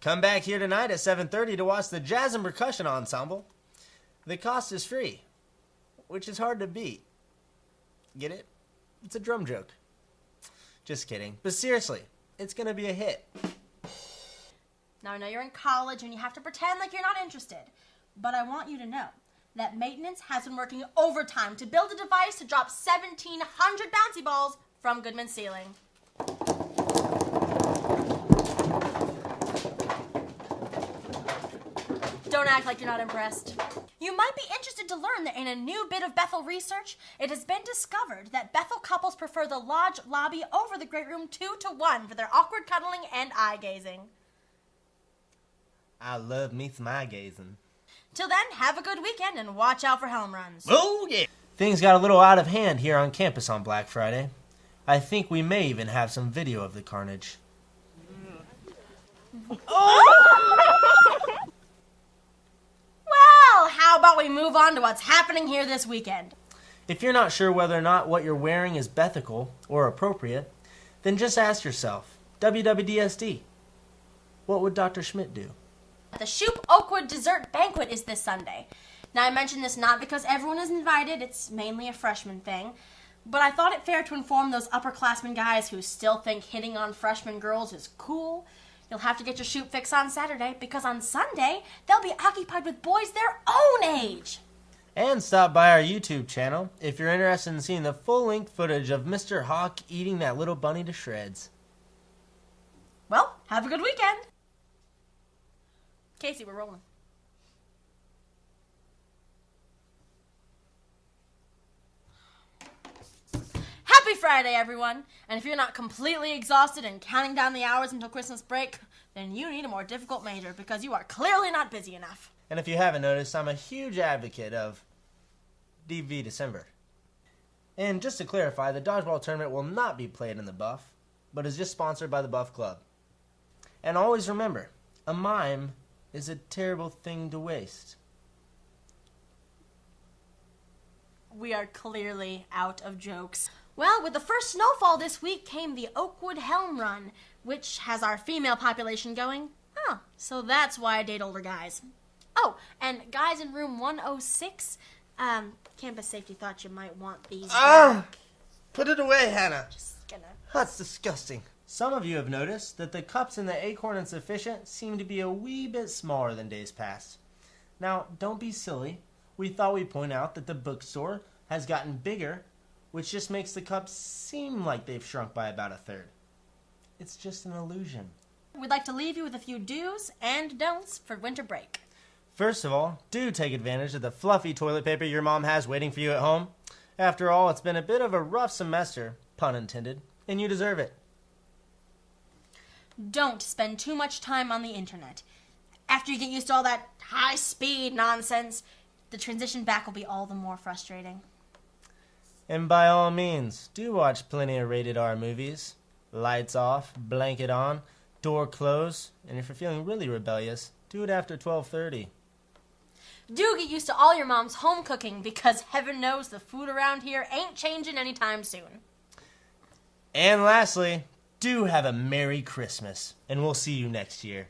Come back here tonight at 7:30 to watch the Jazz and Percussion Ensemble. The cost is free, which is hard to beat. Get it? It's a drum joke. Just kidding. But seriously, it's going to be a hit. Now, I know you're in college and you have to pretend like you're not interested, but I want you to know that maintenance has been working overtime to build a device to drop 1,700 bouncy balls from Goodman's ceiling. Don't act like you're not impressed. You might be interested to learn that in a new bit of Bethel research, it has been discovered that Bethel couples prefer the lodge lobby over the great room 2-to-1 for their awkward cuddling and eye-gazing. I love me some eye-gazing. Till then, have a good weekend and watch out for helm runs. Oh, yeah! Things got a little out of hand here on campus on Black Friday. I think we may even have some video of the carnage. Well, how about we move on to what's happening here this weekend? If you're not sure whether or not what you're wearing is Bethical or appropriate, then just ask yourself, WWDSD, what would Dr. Schmidt do? The Shoop Oakwood Dessert Banquet is this Sunday. Now, I mention this not because everyone is invited, it's mainly a freshman thing, but I thought it fair to inform those upperclassmen guys who still think hitting on freshman girls is cool. You'll have to get your shoot fix on Saturday, because on Sunday, they'll be occupied with boys their own age. And stop by our YouTube channel if you're interested in seeing the full-length footage of Mr. Hawk eating that little bunny to shreds. Well, have a good weekend. Casey, we're rolling. Happy Friday, everyone. And if you're not completely exhausted and counting down the hours until Christmas break, then you need a more difficult major because you are clearly not busy enough. And if you haven't noticed, I'm a huge advocate of DV December. And just to clarify, the dodgeball tournament will not be played in the Buff, but is just sponsored by the Buff Club. And always remember, a mime is a terrible thing to waste. We are clearly out of jokes. Well, with the first snowfall this week came the Oakwood Helm Run, which has our female population going. Oh, so that's why I date older guys. Oh, and guys in room 106, campus safety thought you might want these back. Put it away, Hannah. Just gonna... That's disgusting. Some of you have noticed that the cups in the Acorn and Sufficient seem to be a wee bit smaller than days past. Now, don't be silly. We thought we'd point out that the bookstore has gotten bigger, which just makes the cups seem like they've shrunk by about a third. It's just an illusion. We'd like to leave you with a few do's and don'ts for winter break. First of all, do take advantage of the fluffy toilet paper your mom has waiting for you at home. After all, it's been a bit of a rough semester, pun intended, and you deserve it. Don't spend too much time on the internet. After you get used to all that high-speed nonsense, the transition back will be all the more frustrating. And by all means, do watch plenty of rated R movies. Lights off, blanket on, door closed, and if you're feeling really rebellious, do it after 12:30. Do get used to all your mom's home cooking, because heaven knows the food around here ain't changing anytime soon. And lastly, do have a Merry Christmas, and we'll see you next year.